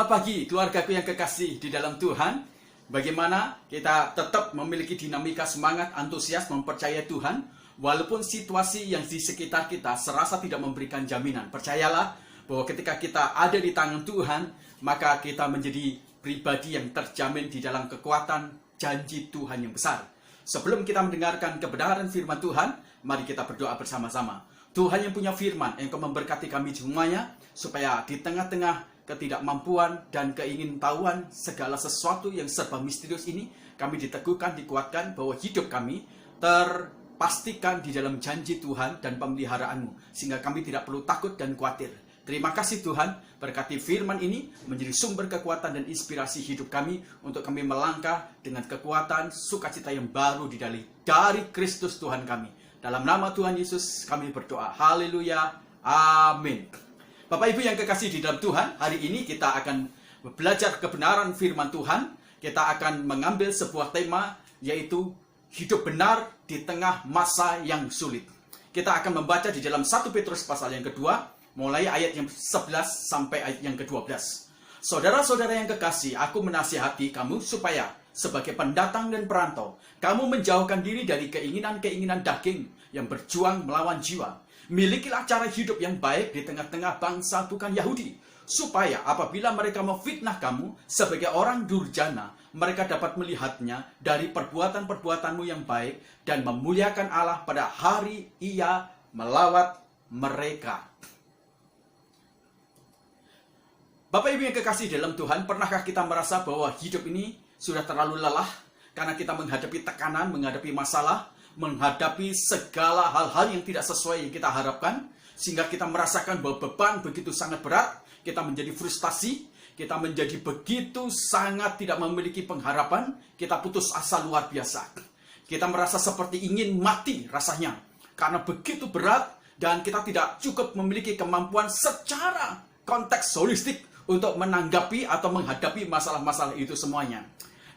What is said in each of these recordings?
Selamat pagi keluargaku yang kekasih di dalam Tuhan. Bagaimana kita tetap memiliki dinamika semangat, antusias, mempercayai Tuhan walaupun situasi yang di sekitar kita serasa tidak memberikan jaminan. Percayalah bahwa ketika kita ada di tangan Tuhan, maka kita menjadi pribadi yang terjamin di dalam kekuatan janji Tuhan yang besar. Sebelum kita mendengarkan kebenaran firman Tuhan, mari kita berdoa bersama-sama. Tuhan yang punya firman, Engkau memberkati kami semuanya, supaya di tengah-tengah ketidakmampuan dan keingintahuan segala sesuatu yang serba misterius ini, kami diteguhkan, dikuatkan bahwa hidup kami terpastikan di dalam janji Tuhan dan pemeliharaanmu, sehingga kami tidak perlu takut dan khawatir. Terima kasih Tuhan, berkati firman ini menjadi sumber kekuatan dan inspirasi hidup kami untuk kami melangkah dengan kekuatan sukacita yang baru dari Kristus Tuhan kami. Dalam nama Tuhan Yesus kami berdoa. Haleluya. Amin. Bapak Ibu yang kekasih di dalam Tuhan, hari ini kita akan belajar kebenaran firman Tuhan. Kita akan mengambil sebuah tema, yaitu hidup benar di tengah masa yang sulit. Kita akan membaca di dalam 1 Petrus pasal yang kedua, mulai ayat yang 11 sampai ayat yang ke-12. Saudara-saudara yang kekasih, aku menasihati kamu supaya sebagai pendatang dan perantau, kamu menjauhkan diri dari keinginan-keinginan daging yang berjuang melawan jiwa. Milikilah cara hidup yang baik di tengah-tengah bangsa bukan Yahudi, supaya apabila mereka memfitnah kamu sebagai orang durjana, mereka dapat melihatnya dari perbuatan-perbuatanmu yang baik dan memuliakan Allah pada hari Ia melawat mereka. Bapak Ibu yang kekasih dalam Tuhan, pernahkah kita merasa bahwa hidup ini sudah terlalu lelah karena kita menghadapi tekanan, menghadapi masalah, menghadapi segala hal-hal yang tidak sesuai yang kita harapkan, sehingga kita merasakan bahwa beban begitu sangat berat, kita menjadi frustasi, kita menjadi begitu sangat tidak memiliki pengharapan, kita putus asa luar biasa. Kita merasa seperti ingin mati rasanya, karena begitu berat dan kita tidak cukup memiliki kemampuan secara konteks holistik untuk menanggapi atau menghadapi masalah-masalah itu semuanya.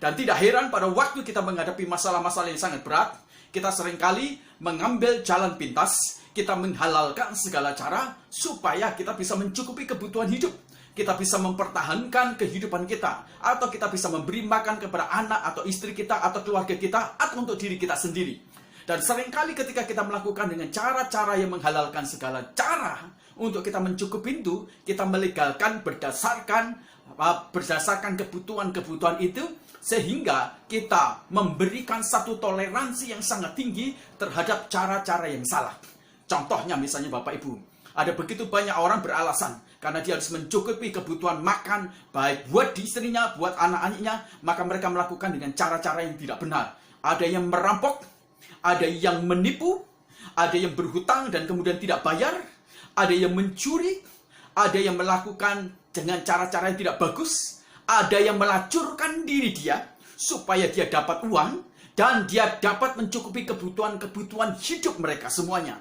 Dan tidak heran pada waktu kita menghadapi masalah-masalah yang sangat berat, kita seringkali mengambil jalan pintas, kita menghalalkan segala cara supaya kita bisa mencukupi kebutuhan hidup. Kita bisa mempertahankan kehidupan kita, atau kita bisa memberi makan kepada anak atau istri kita atau keluarga kita, atau untuk diri kita sendiri. Dan seringkali ketika kita melakukan dengan cara-cara yang menghalalkan segala cara untuk kita mencukupi itu, kita melegalkan berdasarkan kebutuhan-kebutuhan itu, sehingga kita memberikan satu toleransi yang sangat tinggi terhadap cara-cara yang salah. Contohnya misalnya Bapak Ibu, ada begitu banyak orang beralasan karena dia harus mencukupi kebutuhan makan, baik buat istrinya, buat anak-anaknya, maka mereka melakukan dengan cara-cara yang tidak benar. Ada yang merampok, ada yang menipu, ada yang berhutang dan kemudian tidak bayar, ada yang mencuri, ada yang melakukan dengan cara-cara yang tidak bagus, ada yang melacurkan diri dia supaya dia dapat uang dan dia dapat mencukupi kebutuhan-kebutuhan hidup mereka semuanya.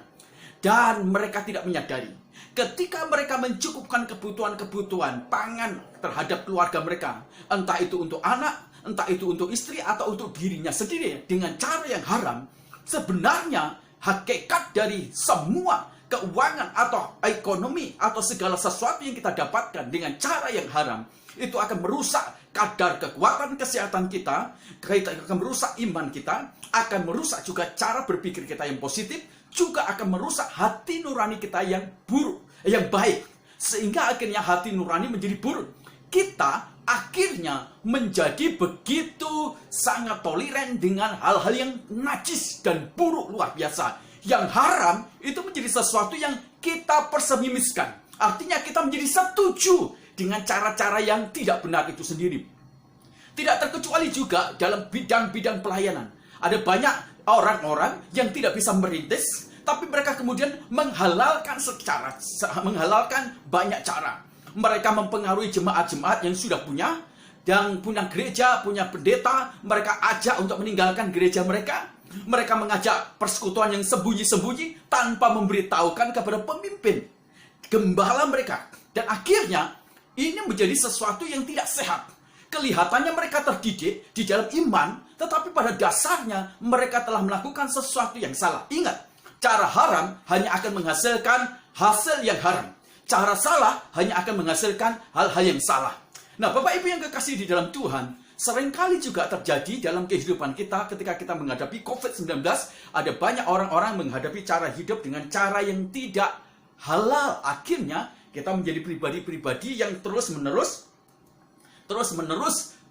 Dan mereka tidak menyadari, ketika mereka mencukupkan kebutuhan-kebutuhan pangan terhadap keluarga mereka, entah itu untuk anak, entah itu untuk istri, atau untuk dirinya sendiri dengan cara yang haram, sebenarnya hakikat dari semua keuangan atau ekonomi atau segala sesuatu yang kita dapatkan dengan cara yang haram, itu akan merusak kadar kekuatan kesehatan kita akan merusak iman kita, akan merusak juga cara berpikir kita yang positif, juga akan merusak hati nurani kita yang buruk, yang baik, sehingga akhirnya hati nurani menjadi buruk. Kita akhirnya menjadi begitu sangat toleran dengan hal-hal yang najis dan buruk luar biasa. Yang haram itu menjadi sesuatu yang kita persemimiskan. Artinya kita menjadi setuju dengan cara-cara yang tidak benar itu sendiri. Tidak terkecuali juga dalam bidang-bidang pelayanan. Ada banyak orang-orang yang tidak bisa merintis, tapi mereka kemudian menghalalkan banyak cara. Mereka mempengaruhi jemaat-jemaat yang sudah punya, yang punya gereja, punya pendeta, mereka ajak untuk meninggalkan gereja mereka. Mereka mengajak persekutuan yang sembunyi-sembunyi tanpa memberitahukan kepada pemimpin gembala mereka. Dan akhirnya ini menjadi sesuatu yang tidak sehat. Kelihatannya mereka terdidik di dalam iman, tetapi pada dasarnya mereka telah melakukan sesuatu yang salah. Ingat, cara haram hanya akan menghasilkan hasil yang haram. Cara salah hanya akan menghasilkan hal-hal yang salah. Nah, Bapak Ibu yang kekasih di dalam Tuhan, seringkali juga terjadi dalam kehidupan kita ketika kita menghadapi COVID-19, ada banyak orang-orang menghadapi cara hidup dengan cara yang tidak halal. Akhirnya, kita menjadi pribadi-pribadi yang terus-menerus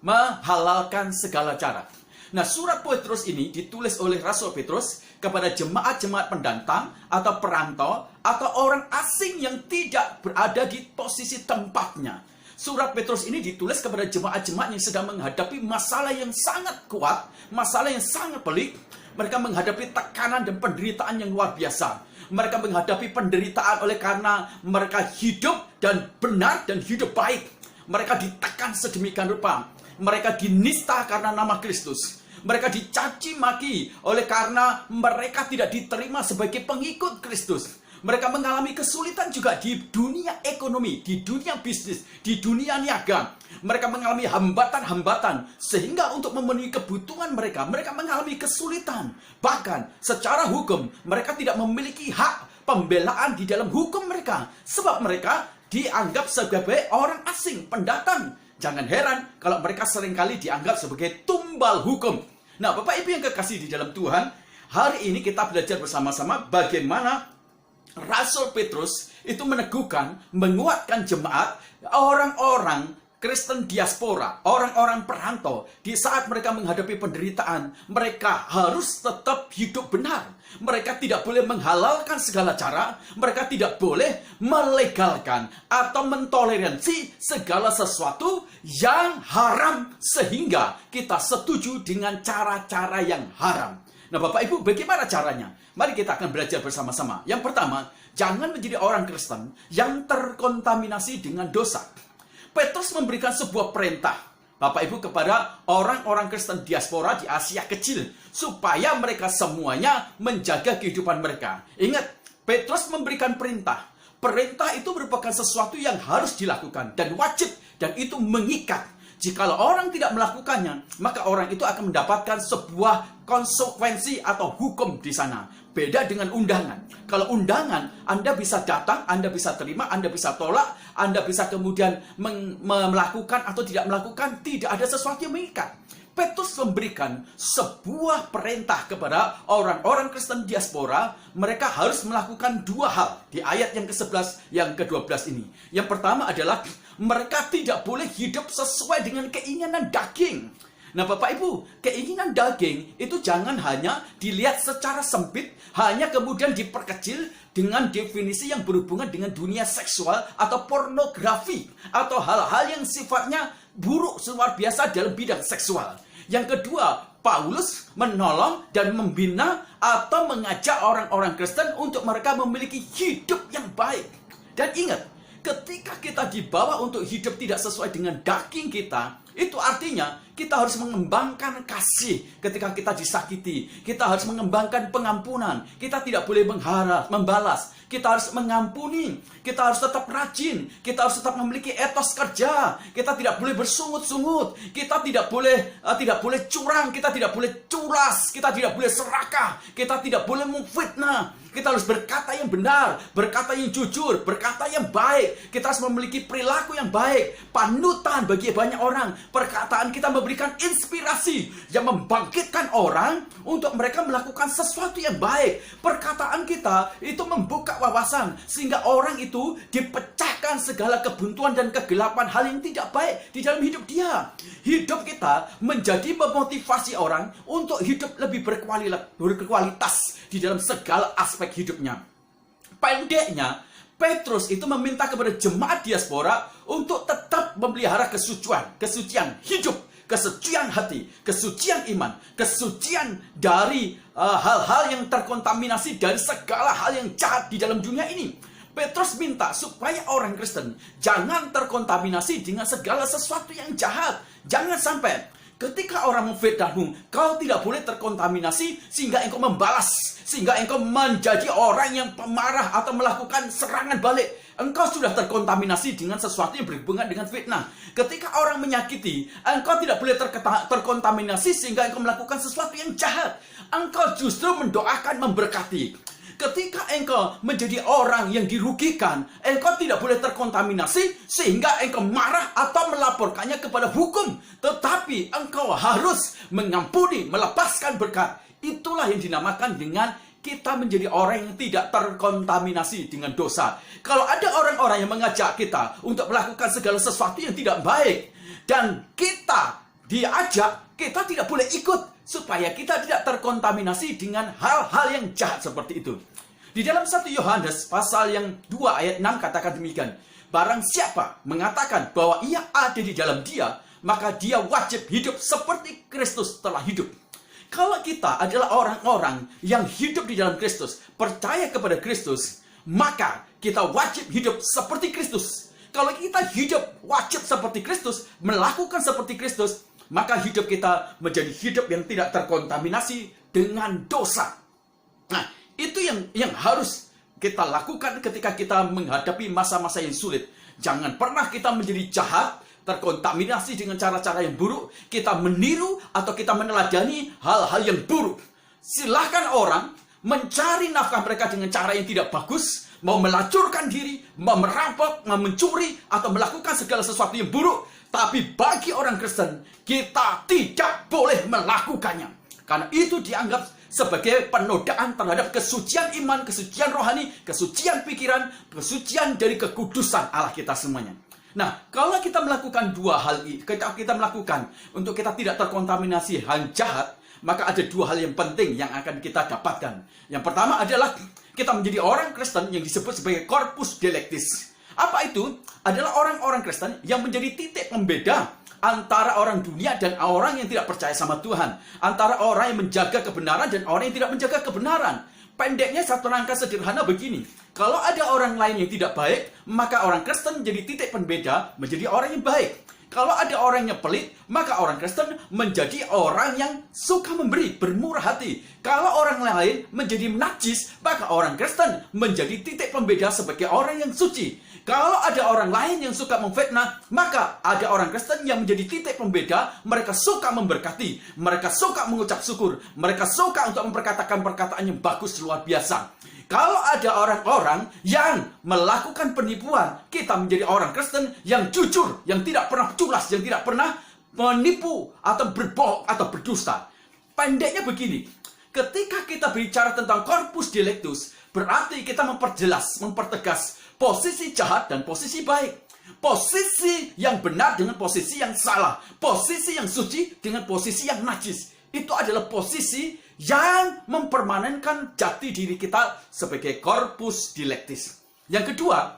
menghalalkan segala cara. Nah, surat Petrus ini ditulis oleh Rasul Petrus kepada jemaat-jemaat pendatang atau perantau atau orang asing yang tidak berada di posisi tempatnya. Surat Petrus ini ditulis kepada jemaat-jemaat yang sedang menghadapi masalah yang sangat kuat, masalah yang sangat pelik. Mereka menghadapi tekanan dan penderitaan yang luar biasa. Mereka menghadapi penderitaan oleh karena mereka hidup dan benar dan hidup baik. Mereka ditekan sedemikian rupa. Mereka dinista karena nama Kristus. Mereka dicaci maki oleh karena mereka tidak diterima sebagai pengikut Kristus. Mereka mengalami kesulitan juga di dunia ekonomi, di dunia bisnis, di dunia niaga. Mereka mengalami hambatan-hambatan sehingga untuk memenuhi kebutuhan mereka mengalami kesulitan. Bahkan secara hukum mereka tidak memiliki hak pembelaan di dalam hukum mereka. Sebab mereka dianggap sebagai orang asing, pendatang. Jangan heran kalau mereka seringkali dianggap sebagai tumbal hukum. Nah, Bapak Ibu yang kekasih di dalam Tuhan, hari ini kita belajar bersama-sama bagaimana Rasul Petrus itu meneguhkan, menguatkan jemaat, orang-orang Kristen diaspora, orang-orang perantau, di saat mereka menghadapi penderitaan, mereka harus tetap hidup benar. Mereka tidak boleh menghalalkan segala cara, mereka tidak boleh melegalkan atau mentoleransi segala sesuatu yang haram sehingga kita setuju dengan cara-cara yang haram. Nah, Bapak Ibu, bagaimana caranya? Mari kita akan belajar bersama-sama. Yang pertama, jangan menjadi orang Kristen yang terkontaminasi dengan dosa. Petrus memberikan sebuah perintah, Bapak Ibu, kepada orang-orang Kristen diaspora di Asia Kecil, supaya mereka semuanya menjaga kehidupan mereka. Ingat, Petrus memberikan perintah. Perintah itu merupakan sesuatu yang harus dilakukan dan wajib, dan itu mengikat. Jikalau orang tidak melakukannya, maka orang itu akan mendapatkan sebuah konsekuensi atau hukum di sana. Beda dengan undangan. Kalau undangan, Anda bisa datang, Anda bisa terima, Anda bisa tolak, Anda bisa kemudian melakukan atau tidak melakukan, tidak ada sesuatu yang mengikat. Petrus memberikan sebuah perintah kepada orang-orang Kristen diaspora. Mereka harus melakukan dua hal di ayat yang ke-11, yang ke-12 ini. Yang pertama adalah mereka tidak boleh hidup sesuai dengan keinginan daging. Nah, Bapak Ibu, keinginan daging itu jangan hanya dilihat secara sempit, hanya kemudian diperkecil dengan definisi yang berhubungan dengan dunia seksual atau pornografi, atau hal-hal yang sifatnya buruk luar biasa dalam bidang seksual. Yang kedua, Paulus menolong dan membina atau mengajak orang-orang Kristen untuk mereka memiliki hidup yang baik. Dan ingat, ketika kita dibawa untuk hidup tidak sesuai dengan daging kita, itu artinya kita harus mengembangkan kasih ketika kita disakiti. Kita harus mengembangkan pengampunan. Kita tidak boleh membalas. Kita harus mengampuni. Kita harus tetap rajin. Kita harus tetap memiliki etos kerja. Kita tidak boleh bersungut-sungut. Kita tidak boleh curang. Kita tidak boleh curas. Kita tidak boleh serakah. Kita tidak boleh memfitnah. Kita harus berkata yang benar, berkata yang jujur, berkata yang baik. Kita harus memiliki perilaku yang baik, panutan bagi banyak orang. Perkataan kita memberikan inspirasi yang membangkitkan orang untuk mereka melakukan sesuatu yang baik. Perkataan kita itu membuka wawasan sehingga orang itu dipecahkan segala kebuntuan dan kegelapan hal yang tidak baik di dalam hidup dia. Hidup kita menjadi memotivasi orang untuk hidup lebih berkualitas di dalam segala aspek hidupnya. Pendeknya, Petrus itu meminta kepada jemaat diaspora untuk tetap memelihara kesucian hidup, kesucian hati, kesucian iman, kesucian dari hal-hal yang terkontaminasi dari segala hal yang jahat di dalam dunia ini. Petrus minta supaya orang Kristen jangan terkontaminasi dengan segala sesuatu yang jahat. Jangan sampai ketika orang memfitnahmu, kau tidak boleh terkontaminasi sehingga engkau membalas, sehingga engkau menjadi orang yang pemarah atau melakukan serangan balik. Engkau sudah terkontaminasi dengan sesuatu yang berhubungan dengan fitnah. Ketika orang menyakiti, engkau tidak boleh terkontaminasi sehingga engkau melakukan sesuatu yang jahat. Engkau justru mendoakan, memberkati. Ketika engkau menjadi orang yang dirugikan, engkau tidak boleh terkontaminasi sehingga engkau marah atau melaporkannya kepada hukum. Tetapi engkau harus mengampuni, melepaskan berkat. Itulah yang dinamakan dengan kita menjadi orang yang tidak terkontaminasi dengan dosa. Kalau ada orang-orang yang mengajak kita untuk melakukan segala sesuatu yang tidak baik, dan kita diajak, kita tidak boleh ikut, supaya kita tidak terkontaminasi dengan hal-hal yang jahat seperti itu. Di dalam 1 Yohanes pasal yang 2 ayat 6 katakan demikian. Barang siapa mengatakan bahwa ia ada di dalam dia, maka dia wajib hidup seperti Kristus telah hidup. Kalau kita adalah orang-orang yang hidup di dalam Kristus, percaya kepada Kristus, maka kita wajib hidup seperti Kristus. Kalau kita hidup wajib seperti Kristus, melakukan seperti Kristus, maka hidup kita menjadi hidup yang tidak terkontaminasi dengan dosa. Nah, itu yang harus kita lakukan ketika kita menghadapi masa-masa yang sulit. Jangan pernah kita menjadi jahat, terkontaminasi dengan cara-cara yang buruk, kita meniru atau kita meneladani hal-hal yang buruk. Silahkan orang mencari nafkah mereka dengan cara yang tidak bagus, mau melacurkan diri, mau merampok, mau mencuri, atau melakukan segala sesuatu yang buruk. Tapi bagi orang Kristen, kita tidak boleh melakukannya. Karena itu dianggap sebagai penodaan terhadap kesucian iman, kesucian rohani, kesucian pikiran, kesucian dari kekudusan Allah kita semuanya. Nah, kalau kita melakukan dua hal ini, kita melakukan untuk kita tidak terkontaminasi hal jahat, maka ada dua hal yang penting yang akan kita dapatkan. Yang pertama adalah kita menjadi orang Kristen yang disebut sebagai corpus delictis. Apa itu? Adalah orang-orang Kristen yang menjadi titik pembeda antara orang dunia dan orang yang tidak percaya sama Tuhan. Antara orang yang menjaga kebenaran dan orang yang tidak menjaga kebenaran. Pendeknya satu rangka sederhana begini. Kalau ada orang lain yang tidak baik, maka orang Kristen menjadi titik pembeda menjadi orang yang baik. Kalau ada orang yang pelit, maka orang Kristen menjadi orang yang suka memberi, bermurah hati. Kalau orang lain menjadi najis, maka orang Kristen menjadi titik pembeda sebagai orang yang suci. Kalau ada orang lain yang suka memfitnah, maka ada orang Kristen yang menjadi titik pembeda. Mereka suka memberkati, mereka suka mengucap syukur, mereka suka untuk memperkatakan perkataan yang bagus luar biasa. Kalau ada orang-orang yang melakukan penipuan, kita menjadi orang Kristen yang jujur, yang tidak pernah culas, yang tidak pernah menipu atau berbohong atau berdusta. Pendeknya begini, ketika kita bicara tentang corpus delictus, berarti kita mempertegas posisi jahat dan posisi baik. Posisi yang benar dengan posisi yang salah. Posisi yang suci dengan posisi yang najis. Itu adalah posisi yang mempermanenkan jati diri kita sebagai corpus delictis. Yang kedua,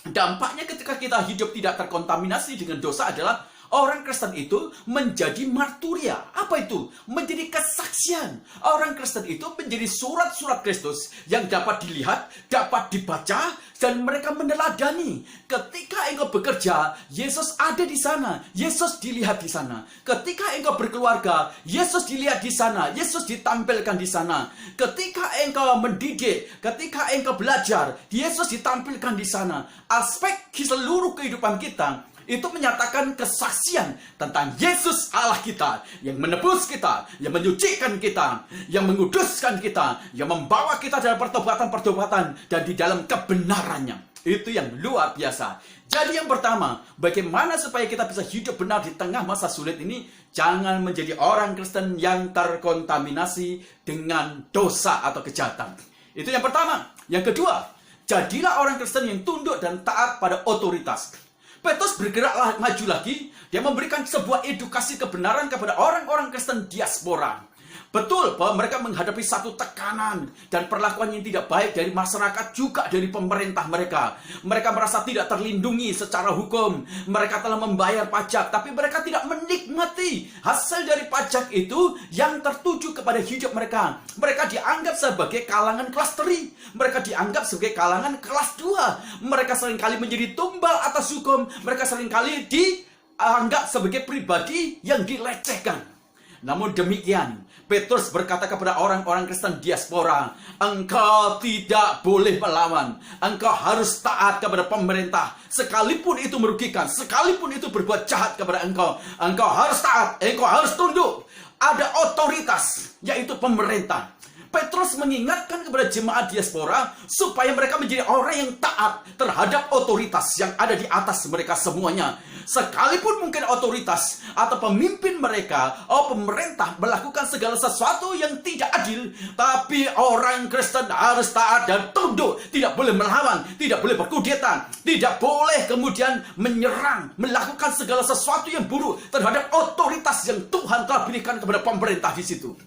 dampaknya ketika kita hidup tidak terkontaminasi dengan dosa adalah orang Kristen itu menjadi marturia. Apa itu? Menjadi kesaksian. Orang Kristen itu menjadi surat-surat Kristus yang dapat dilihat, dapat dibaca, dan mereka meneladani. Ketika engkau bekerja, Yesus ada di sana. Yesus dilihat di sana. Ketika engkau berkeluarga, Yesus dilihat di sana. Yesus ditampilkan di sana. Ketika engkau mendidik, ketika engkau belajar, Yesus ditampilkan di sana. Aspek seluruh kehidupan kita itu menyatakan kesaksian tentang Yesus Allah kita, yang menebus kita, yang menyucikan kita, yang menguduskan kita, yang membawa kita dalam pertobatan-pertobatan dan di dalam kebenarannya. Itu yang luar biasa. Jadi yang pertama, bagaimana supaya kita bisa hidup benar di tengah masa sulit ini? Jangan menjadi orang Kristen yang terkontaminasi dengan dosa atau kejahatan. Itu yang pertama. Yang kedua, jadilah orang Kristen yang tunduk dan taat pada otoritas. Petrus bergerak maju lagi. Dia memberikan sebuah edukasi kebenaran kepada orang-orang Kristen diaspora. Betul bahwa mereka menghadapi satu tekanan dan perlakuan yang tidak baik dari masyarakat, juga dari pemerintah mereka. Mereka merasa tidak terlindungi secara hukum. Mereka telah membayar pajak, tapi mereka tidak menikmati hasil dari pajak itu yang tertuju kepada hidup mereka. Mereka dianggap sebagai kalangan kelas 3. Mereka dianggap sebagai kalangan kelas 2. Mereka seringkali menjadi tumbal atas hukum. Mereka seringkali dianggap sebagai pribadi yang dilecehkan. Namun demikian, Petrus berkata kepada orang-orang Kristen diaspora, engkau tidak boleh melawan. Engkau harus taat kepada pemerintah. Sekalipun itu merugikan, sekalipun itu berbuat jahat kepada engkau, engkau harus taat, engkau harus tunduk. Ada otoritas, yaitu pemerintah. Petrus mengingatkan kepada jemaat diaspora supaya mereka menjadi orang yang taat terhadap otoritas yang ada di atas mereka semuanya. Sekalipun mungkin otoritas atau pemimpin mereka, pemerintah melakukan segala sesuatu yang tidak adil, tapi orang Kristen harus taat dan tunduk, tidak boleh melawan, tidak boleh berkudeta, tidak boleh kemudian menyerang, melakukan segala sesuatu yang buruk terhadap otoritas yang Tuhan telah berikan kepada pemerintah di situ.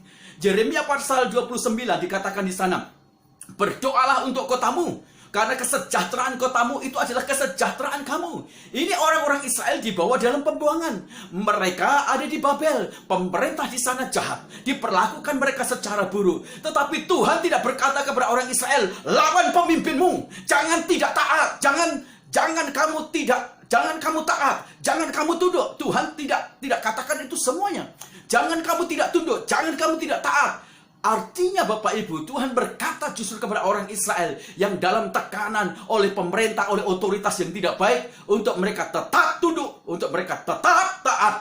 Yeremia pasal 29 dikatakan di sana, berdoalah untuk kotamu, karena kesejahteraan kotamu itu adalah kesejahteraan kamu. Ini orang-orang Israel dibawa dalam pembuangan. Mereka ada di Babel. Pemerintah di sana jahat, diperlakukan mereka secara buruk. Tetapi Tuhan tidak berkata kepada orang Israel, lawan pemimpinmu, jangan tidak taat, jangan kamu taat, jangan kamu tunduk. Tuhan tidak katakan itu semuanya. Jangan kamu tidak tunduk, jangan kamu tidak taat. Artinya Bapak Ibu, Tuhan berkata justru kepada orang Israel yang dalam tekanan oleh pemerintah, oleh otoritas yang tidak baik, untuk mereka tetap tunduk, untuk mereka tetap taat.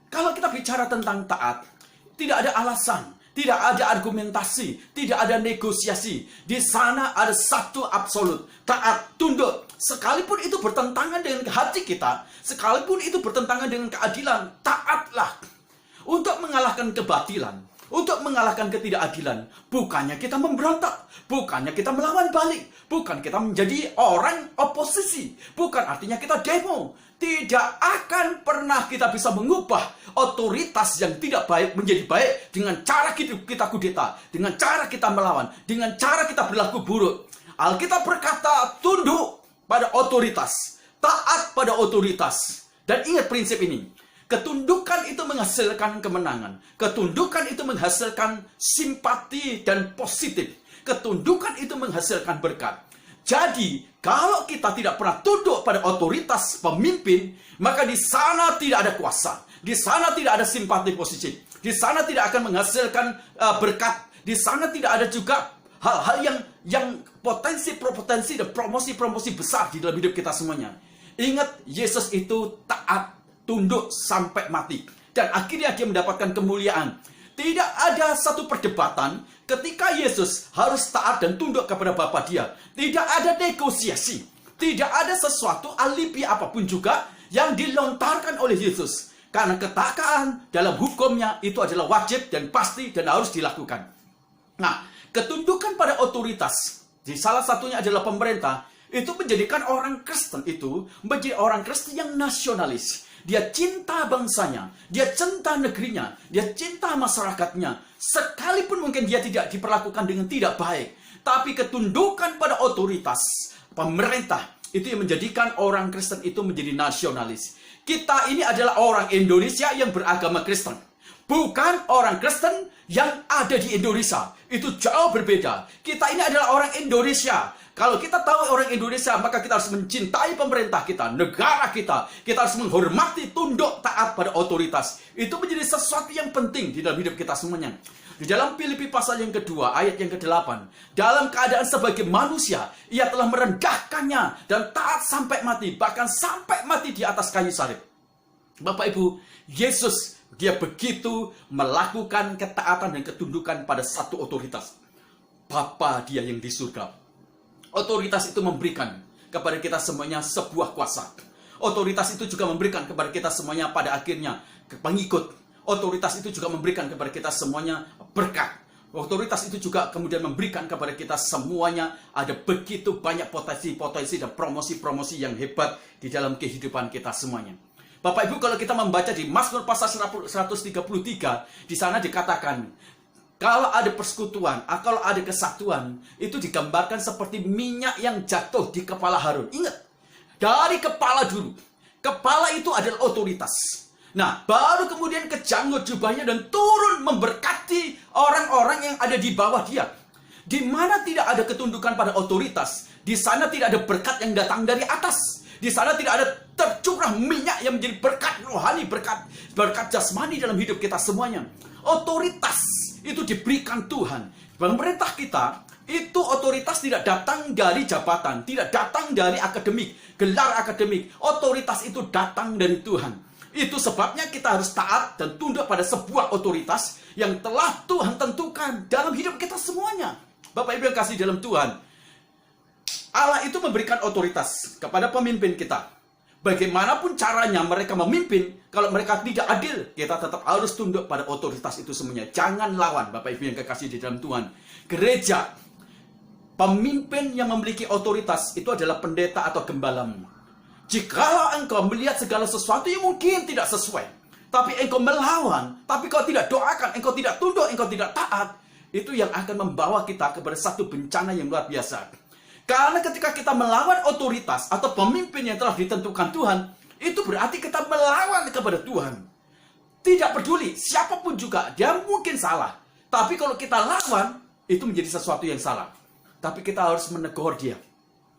Kalau kita bicara tentang taat, tidak ada alasan, tidak ada argumentasi, tidak ada negosiasi. Di sana ada satu absolut, taat, tunduk. Sekalipun itu bertentangan dengan hati kita, sekalipun itu bertentangan dengan keadilan, taatlah. Untuk mengalahkan kebatilan, untuk mengalahkan ketidakadilan, bukannya kita memberontak, bukannya kita melawan balik, bukan kita menjadi orang oposisi, bukan artinya kita demo. Tidak akan pernah kita bisa mengubah otoritas yang tidak baik menjadi baik dengan cara kita kudeta, dengan cara kita melawan, dengan cara kita berlaku buruk. Alkitab berkata tunduk pada otoritas, taat pada otoritas. Dan ingat prinsip ini, ketundukan itu menghasilkan kemenangan. Ketundukan itu menghasilkan simpati dan positif. Ketundukan itu menghasilkan berkat. Jadi, kalau kita tidak pernah tunduk pada otoritas pemimpin, maka di sana tidak ada kuasa. Di sana tidak ada simpati positif. Di sana tidak akan menghasilkan berkat. Di sana tidak ada juga hal-hal yang potensi dan promosi besar di dalam hidup kita semuanya. Ingat, Yesus itu taat, tunduk sampai mati. Dan akhirnya dia mendapatkan kemuliaan. Tidak ada satu perdebatan ketika Yesus harus taat dan tunduk kepada Bapa dia. Tidak ada negosiasi. Tidak ada sesuatu alibi apapun juga yang dilontarkan oleh Yesus. Karena ketaatan dalam hukumnya itu adalah wajib dan pasti dan harus dilakukan. Nah, ketundukan pada otoritas, di salah satunya adalah pemerintah, itu menjadikan orang Kristen itu menjadi orang Kristen yang nasionalis. Dia cinta bangsanya, dia cinta negerinya, dia cinta masyarakatnya. Sekalipun mungkin dia tidak diperlakukan dengan tidak baik, tapi ketundukan pada otoritas pemerintah itu yang menjadikan orang Kristen itu menjadi nasionalis. Kita ini adalah orang Indonesia yang beragama Kristen, bukan orang Kristen yang ada di Indonesia. Itu jauh berbeda. Kita ini adalah orang Indonesia. Kalau kita tahu orang Indonesia, maka kita harus mencintai pemerintah kita, negara kita. Kita harus menghormati, tunduk, taat pada otoritas. Itu menjadi sesuatu yang penting di dalam hidup kita semuanya. Di dalam Filipi pasal yang kedua, ayat yang ke-8. Dalam keadaan sebagai manusia, ia telah merendahkannya dan taat sampai mati. Bahkan sampai mati di atas kayu salib. Bapak Ibu, Yesus, dia begitu melakukan ketaatan dan ketundukan pada satu otoritas. Bapa dia yang di surga. Otoritas itu memberikan kepada kita semuanya sebuah kuasa. Otoritas itu juga memberikan kepada kita semuanya pada akhirnya pengikut. Otoritas itu juga memberikan kepada kita semuanya berkat. Otoritas itu juga kemudian memberikan kepada kita semuanya ada begitu banyak potensi-potensi dan promosi-promosi yang hebat di dalam kehidupan kita semuanya. Bapak Ibu, kalau kita membaca di Mazmur pasal 133, di sana dikatakan, kalau ada persekutuan, kalau ada kesatuan, itu digambarkan seperti minyak yang jatuh di kepala Harun. Ingat, dari kepala dulu. Kepala itu adalah otoritas. Nah, baru kemudian kejanggut jubahnya dan turun memberkati orang-orang yang ada di bawah dia. Di mana tidak ada ketundukan pada otoritas, di sana tidak ada berkat yang datang dari atas. Di sana tidak ada tercurah minyak yang menjadi berkat rohani, berkat jasmani dalam hidup kita semuanya. Otoritas itu diberikan Tuhan. Pemerintah kita itu otoritas tidak datang dari jabatan, tidak datang dari akademik, gelar akademik. Otoritas itu datang dari Tuhan. Itu sebabnya kita harus taat dan tunduk pada sebuah otoritas yang telah Tuhan tentukan dalam hidup kita semuanya. Bapak Ibu yang kasih dalam Tuhan, Allah itu memberikan otoritas kepada pemimpin kita. Bagaimanapun caranya mereka memimpin, kalau mereka tidak adil, kita tetap harus tunduk pada otoritas itu semuanya. Jangan lawan, Bapak Ibu yang kekasih di dalam Tuhan. Gereja, pemimpin yang memiliki otoritas itu adalah pendeta atau gembalamu. Jikalau engkau melihat segala sesuatu yang mungkin tidak sesuai, tapi engkau melawan, tapi kau tidak doakan, engkau tidak tunduk, engkau tidak taat, itu yang akan membawa kita kepada satu bencana yang luar biasa. Karena ketika kita melawan otoritas atau pemimpin yang telah ditentukan Tuhan, itu berarti kita melawan kepada Tuhan. Tidak peduli, siapapun juga, dia mungkin salah. Tapi kalau kita lawan, itu menjadi sesuatu yang salah. Tapi kita harus menegur dia.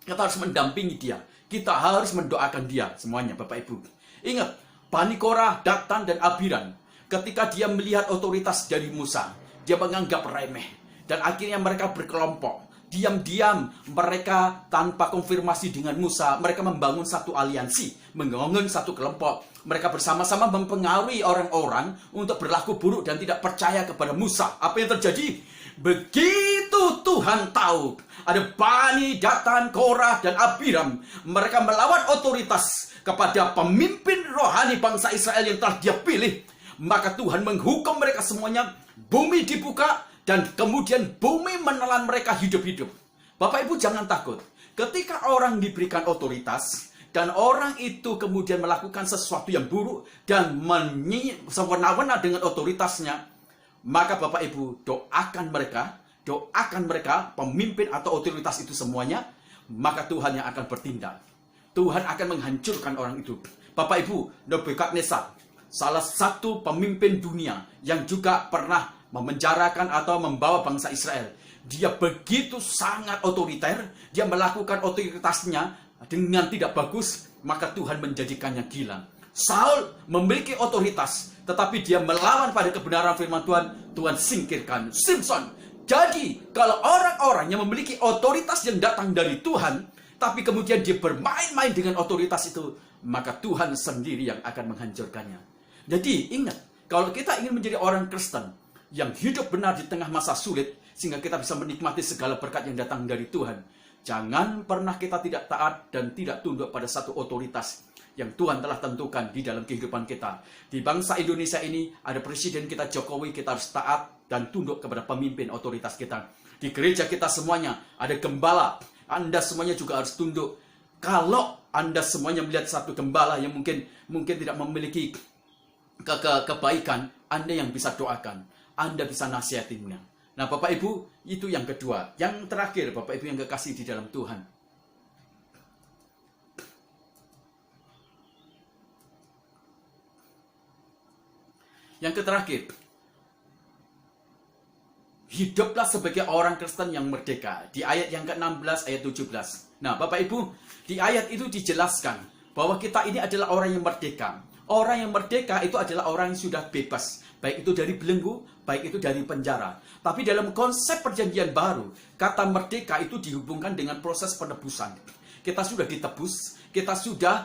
Kita harus mendampingi dia. Kita harus mendoakan dia semuanya, Bapak Ibu. Ingat, Bani Korah, Datan, dan Abiram, ketika dia melihat otoritas dari Musa, dia menganggap remeh. Dan akhirnya mereka berkelompok. Diam-diam mereka tanpa konfirmasi dengan Musa, mereka membangun satu aliansi, membangun satu kelompok. Mereka bersama-sama mempengaruhi orang-orang untuk berlaku buruk dan tidak percaya kepada Musa. Apa yang terjadi? Begitu Tuhan tahu ada Bani, Datan, Korah, dan Abiram, mereka melawan otoritas kepada pemimpin rohani bangsa Israel yang telah dia pilih, maka Tuhan menghukum mereka semuanya. Bumi dibuka dan kemudian bumi menelan mereka hidup-hidup. Bapak Ibu jangan takut. Ketika orang diberikan otoritas dan orang itu kemudian melakukan sesuatu yang buruk dan semena-mena dengan otoritasnya, maka Bapak Ibu doakan mereka, pemimpin atau otoritas itu semuanya, maka Tuhan yang akan bertindak. Tuhan akan menghancurkan orang itu. Bapak Ibu, Nebukadnezar, salah satu pemimpin dunia yang juga pernah memenjarakan atau membawa bangsa Israel. Dia begitu sangat otoriter, dia melakukan otoritasnya dengan tidak bagus, maka Tuhan menjadikannya gila. Saul memiliki otoritas, tetapi dia melawan pada kebenaran firman Tuhan, Tuhan singkirkan. Simpson. Jadi, kalau orang-orang yang memiliki otoritas yang datang dari Tuhan, tapi kemudian dia bermain-main dengan otoritas itu, maka Tuhan sendiri yang akan menghancurkannya. Jadi, ingat, kalau kita ingin menjadi orang Kristen yang hidup benar di tengah masa sulit, sehingga kita bisa menikmati segala berkat yang datang dari Tuhan, jangan pernah kita tidak taat dan tidak tunduk pada satu otoritas yang Tuhan telah tentukan di dalam kehidupan kita. Di bangsa Indonesia ini ada presiden kita Jokowi, kita harus taat dan tunduk kepada pemimpin otoritas kita. Di gereja kita semuanya ada gembala, Anda semuanya juga harus tunduk. Kalau Anda semuanya melihat satu gembala yang mungkin tidak memiliki kebaikan, Anda yang bisa doakan, Anda bisa nasihatinnya. Nah Bapak Ibu, itu yang kedua. Yang terakhir Bapak Ibu yang kekasih di dalam Tuhan, yang terakhir, hiduplah sebagai orang Kristen yang merdeka. Di ayat yang ke-16, ayat 17. Nah, Bapak Ibu, di ayat itu dijelaskan bahwa kita ini adalah orang yang merdeka. Orang yang merdeka itu adalah orang yang sudah bebas. Baik itu dari belenggu, baik itu dari penjara. Tapi dalam konsep perjanjian baru, kata merdeka itu dihubungkan dengan proses penebusan. Kita sudah ditebus, kita sudah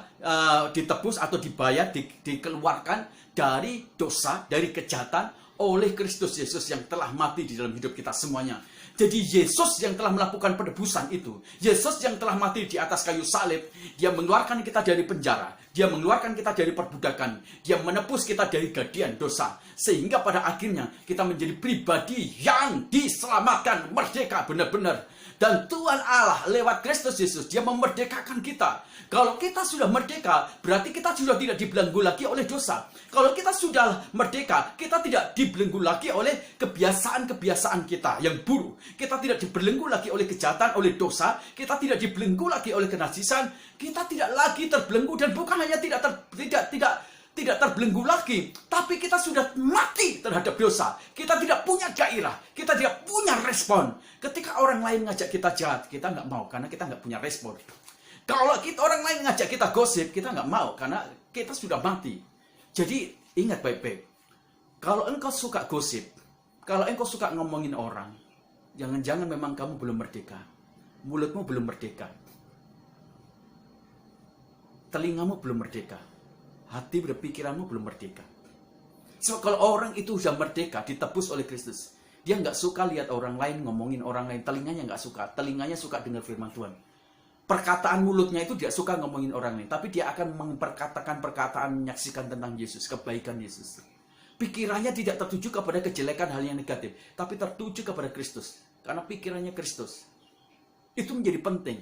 ditebus atau dibayar, dikeluarkan dari dosa, dari kejahatan oleh Kristus Yesus yang telah mati di dalam hidup kita semuanya. Jadi Yesus yang telah melakukan penebusan itu, Yesus yang telah mati di atas kayu salib, dia mengeluarkan kita dari penjara, dia mengeluarkan kita dari perbudakan, dia menebus kita dari gadian dosa, sehingga pada akhirnya kita menjadi pribadi yang diselamatkan, merdeka benar-benar. Dan Tuhan Allah lewat Kristus Yesus, dia memerdekakan kita. Kalau kita sudah merdeka, berarti kita sudah tidak dibelenggu lagi oleh dosa. Kalau kita sudah merdeka, kita tidak dibelenggu lagi oleh kebiasaan-kebiasaan kita yang buruk. Kita tidak dibelenggu lagi oleh kejahatan, oleh dosa. Kita tidak dibelenggu lagi oleh kenajisan. Kita tidak lagi terbelenggu, dan bukan hanya tidak terbelenggu lagi, tapi kita sudah mati terhadap dosa. Kita tidak punya gairah, kita tidak punya respon. Ketika orang lain ngajak kita jahat, kita nggak mau karena kita nggak punya respon. Kalau orang lain ngajak kita gosip, kita nggak mau karena kita sudah mati. Jadi ingat baik-baik, kalau engkau suka gosip, kalau engkau suka ngomongin orang, jangan-jangan memang kamu belum merdeka. Mulutmu belum merdeka, telingamu belum merdeka, hati dan pikiranmu belum merdeka. So, kalau orang itu sudah merdeka, ditebus oleh Kristus, dia nggak suka lihat orang lain, ngomongin orang lain, telinganya nggak suka, telinganya suka dengar firman Tuhan. Perkataan mulutnya itu tidak suka ngomongin orang lain, tapi dia akan memperkatakan perkataan menyaksikan tentang Yesus, kebaikan Yesus. Pikirannya tidak tertuju kepada kejelekan hal yang negatif, tapi tertuju kepada Kristus, karena pikirannya Kristus. Itu menjadi penting.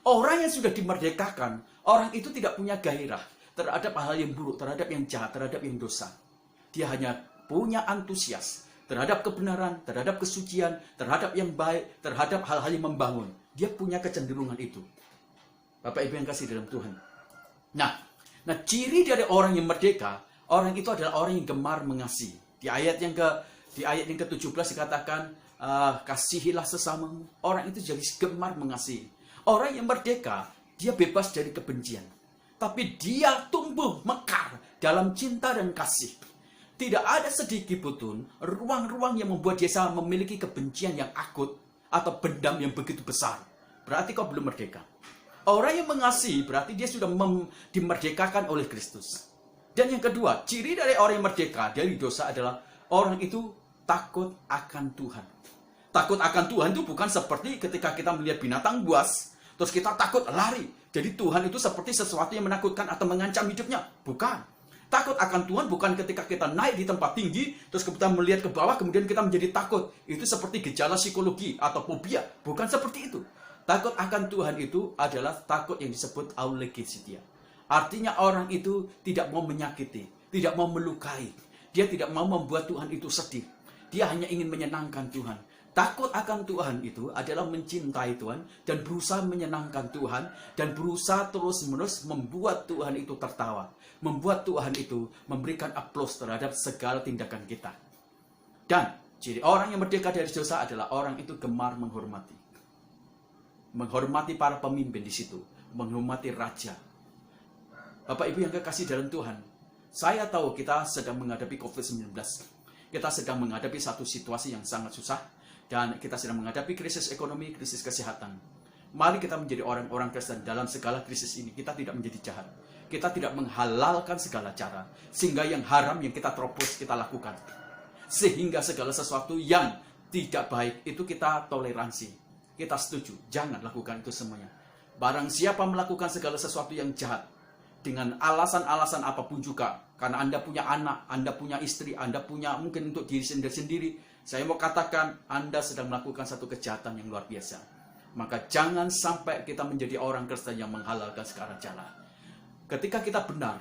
Orang yang sudah dimerdekakan, orang itu tidak punya gairah terhadap hal yang buruk, terhadap yang jahat, terhadap yang dosa. Dia hanya punya antusias terhadap kebenaran, terhadap kesucian, terhadap yang baik, terhadap hal-hal yang membangun. Dia punya kecenderungan itu. Bapak Ibu yang kasih dalam Tuhan. Nah, ciri dari orang yang merdeka, orang itu adalah orang yang gemar mengasihi. Di ayat yang ke-17 dikatakan, kasihilah sesamamu. Orang itu jadi gemar mengasihi. Orang yang merdeka, dia bebas dari kebencian. Tapi dia tumbuh mekar dalam cinta dan kasih. Tidak ada sedikit pun ruang-ruang yang membuat dia memiliki kebencian yang akut atau dendam yang begitu besar. Berarti kau belum merdeka. Orang yang mengasihi berarti dia sudah dimerdekakan oleh Kristus. Dan yang kedua, ciri dari orang yang merdeka dari dosa adalah orang itu takut akan Tuhan. Takut akan Tuhan itu bukan seperti ketika kita melihat binatang buas, terus kita takut lari. Jadi Tuhan itu seperti sesuatu yang menakutkan atau mengancam hidupnya. Bukan. Takut akan Tuhan bukan ketika kita naik di tempat tinggi, terus kita melihat ke bawah, kemudian kita menjadi takut. Itu seperti gejala psikologi atau fobia. Bukan seperti itu. Takut akan Tuhan itu adalah takut yang disebut aulegesia. Artinya orang itu tidak mau menyakiti, tidak mau melukai. Dia tidak mau membuat Tuhan itu sedih. Dia hanya ingin menyenangkan Tuhan. Takut akan Tuhan itu adalah mencintai Tuhan dan berusaha menyenangkan Tuhan dan berusaha terus-menerus membuat Tuhan itu tertawa. Membuat Tuhan itu memberikan aplaus terhadap segala tindakan kita. Dan ciri orang yang merdeka dari dosa adalah orang itu gemar menghormati. Menghormati para pemimpin di situ, menghormati raja. Bapak Ibu yang kekasih dalam Tuhan, saya tahu kita sedang menghadapi COVID-19. Kita sedang menghadapi satu situasi yang sangat susah. Dan kita sedang menghadapi krisis ekonomi, krisis kesehatan. Mari kita menjadi orang-orang Kristen dalam segala krisis ini. Kita tidak menjadi jahat. Kita tidak menghalalkan segala cara. Sehingga yang haram yang kita terobos, kita lakukan. Sehingga segala sesuatu yang tidak baik, itu kita toleransi. Kita setuju. Jangan lakukan itu semuanya. Barang siapa melakukan segala sesuatu yang jahat, dengan alasan-alasan apapun juga. Karena Anda punya anak, Anda punya istri, Anda punya mungkin untuk diri sendiri. Saya mau katakan, Anda sedang melakukan satu kejahatan yang luar biasa. Maka jangan sampai kita menjadi orang Kristen yang menghalalkan segala cara. Ketika kita benar,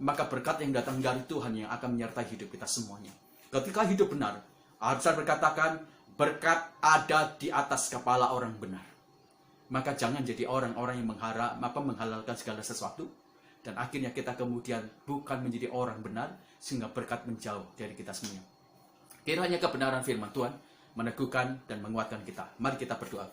maka berkat yang datang dari Tuhan yang akan menyertai hidup kita semuanya. Ketika hidup benar, Alkitab berkatakan, berkat ada di atas kepala orang benar. Maka jangan jadi orang-orang yang menghalalkan segala sesuatu. Dan akhirnya kita kemudian bukan menjadi orang benar, sehingga berkat menjauh dari kita semuanya. Kiranya kebenaran firman Tuhan meneguhkan dan menguatkan kita. Mari kita berdoa.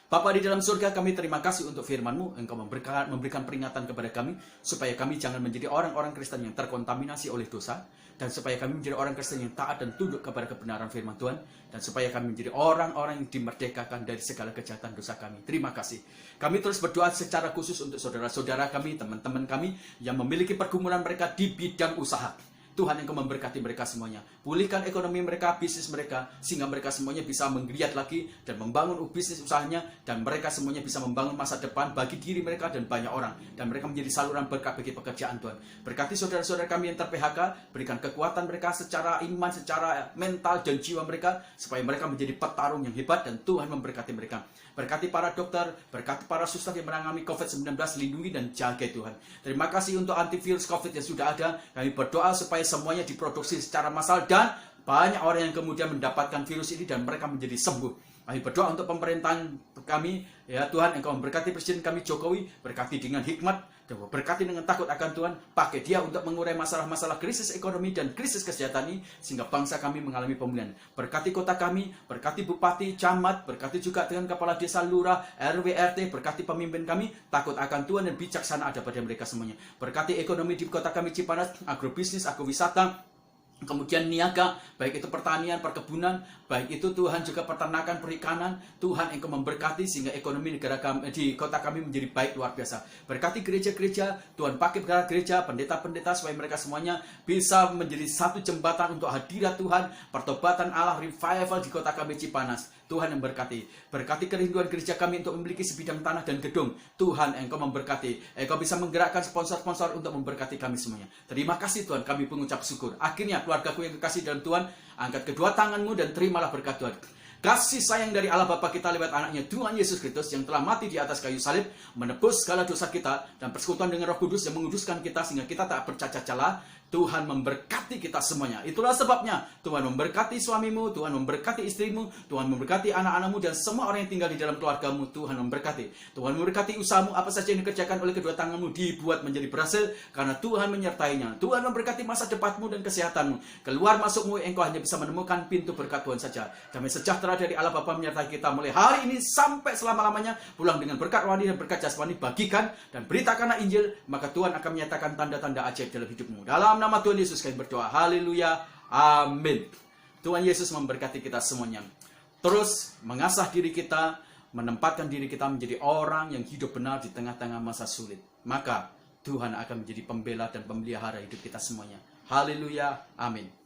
Bapa di dalam surga, kami terima kasih untuk firman-Mu. Engkau memberikan peringatan kepada kami, supaya kami jangan menjadi orang-orang Kristen yang terkontaminasi oleh dosa, dan supaya kami menjadi orang Kristen yang taat dan tunduk kepada kebenaran firman Tuhan, dan supaya kami menjadi orang-orang yang dimerdekakan dari segala kejahatan dosa kami. Terima kasih. Kami terus berdoa secara khusus untuk saudara-saudara kami, teman-teman kami, yang memiliki pergumulan mereka di bidang usaha. Tuhan yang memberkati mereka semuanya. Pulihkan ekonomi mereka, bisnis mereka, sehingga mereka semuanya bisa menggeliat lagi dan membangun bisnis usahanya, dan mereka semuanya bisa membangun masa depan bagi diri mereka dan banyak orang, dan mereka menjadi saluran berkat bagi pekerjaan Tuhan. Berkati saudara-saudara kami yang ter-PHK, berikan kekuatan mereka secara iman, secara mental dan jiwa mereka, supaya mereka menjadi petarung yang hebat, dan Tuhan memberkati mereka. Berkati para dokter, berkati para suster yang menangani COVID-19, lindungi dan jaga Tuhan. Terima kasih untuk antivirus COVID yang sudah ada. Kami berdoa supaya semuanya diproduksi secara massal dan banyak orang yang kemudian mendapatkan virus ini dan mereka menjadi sembuh. Kami berdoa untuk pemerintahan kami, ya Tuhan, Engkau memberkati Presiden kami Jokowi, berkati dengan hikmat, dan berkati dengan takut akan Tuhan, pakai dia untuk mengurai masalah-masalah krisis ekonomi dan krisis kesehatan ini, sehingga bangsa kami mengalami pemulihan. Berkati kota kami, berkati bupati, camat, berkati juga dengan kepala desa, lurah, RW, RT, berkati pemimpin kami, takut akan Tuhan dan bijaksana ada pada mereka semuanya. Berkati ekonomi di kota kami Cipanas, agrobisnis, agrowisata, kemudian niaga, baik itu pertanian, perkebunan, baik itu Tuhan juga peternakan, perikanan. Tuhan Engkau memberkati sehingga ekonomi negara kami, di kota kami menjadi baik luar biasa. Berkati gereja-gereja, Tuhan pakai gereja, pendeta-pendeta supaya mereka semuanya bisa menjadi satu jembatan untuk hadirat Tuhan, pertobatan Allah, revival di kota kami Cipanas. Tuhan yang berkati. Berkati kerinduan gereja kami untuk memiliki sebidang tanah dan gedung. Tuhan Engkau memberkati. Engkau bisa menggerakkan sponsor-sponsor untuk memberkati kami semuanya. Terima kasih Tuhan, kami mengucap syukur. Akhirnya keluargaku yang kekasih dalam Tuhan, angkat kedua tanganmu dan terimalah berkat Tuhan. Kasih sayang dari Allah Bapa kita lewat anaknya Tuhan Yesus Kristus yang telah mati di atas kayu salib, menebus segala dosa kita, dan persekutuan dengan Roh Kudus yang menguduskan kita sehingga kita tak bercacat celah. Tuhan memberkati kita semuanya. Itulah sebabnya Tuhan memberkati suamimu, Tuhan memberkati istrimu, Tuhan memberkati anak-anakmu dan semua orang yang tinggal di dalam keluargamu. Tuhan memberkati. Tuhan memberkati usahamu, apa saja yang dikerjakan oleh kedua tanganmu dibuat menjadi berhasil karena Tuhan menyertainya. Tuhan memberkati masa depanmu dan kesehatanmu. Keluar masukmu engkau hanya bisa menemukan pintu berkat Tuhan saja. Damai sejahtera dari Allah Bapa menyertai kita mulai hari ini sampai selama-lamanya. Pulang dengan berkat rohani dan berkat jasmani, bagikan dan beritakanlah Injil, maka Tuhan akan menyatakan tanda-tanda ajaib dalam hidupmu. Dalam nama Tuhan Yesus kami berdoa. Haleluya. Amin. Tuhan Yesus memberkati kita semuanya. Terus mengasah diri kita, menempatkan diri kita menjadi orang yang hidup benar di tengah-tengah masa sulit. Maka Tuhan akan menjadi pembela dan pemelihara hidup kita semuanya. Haleluya. Amin.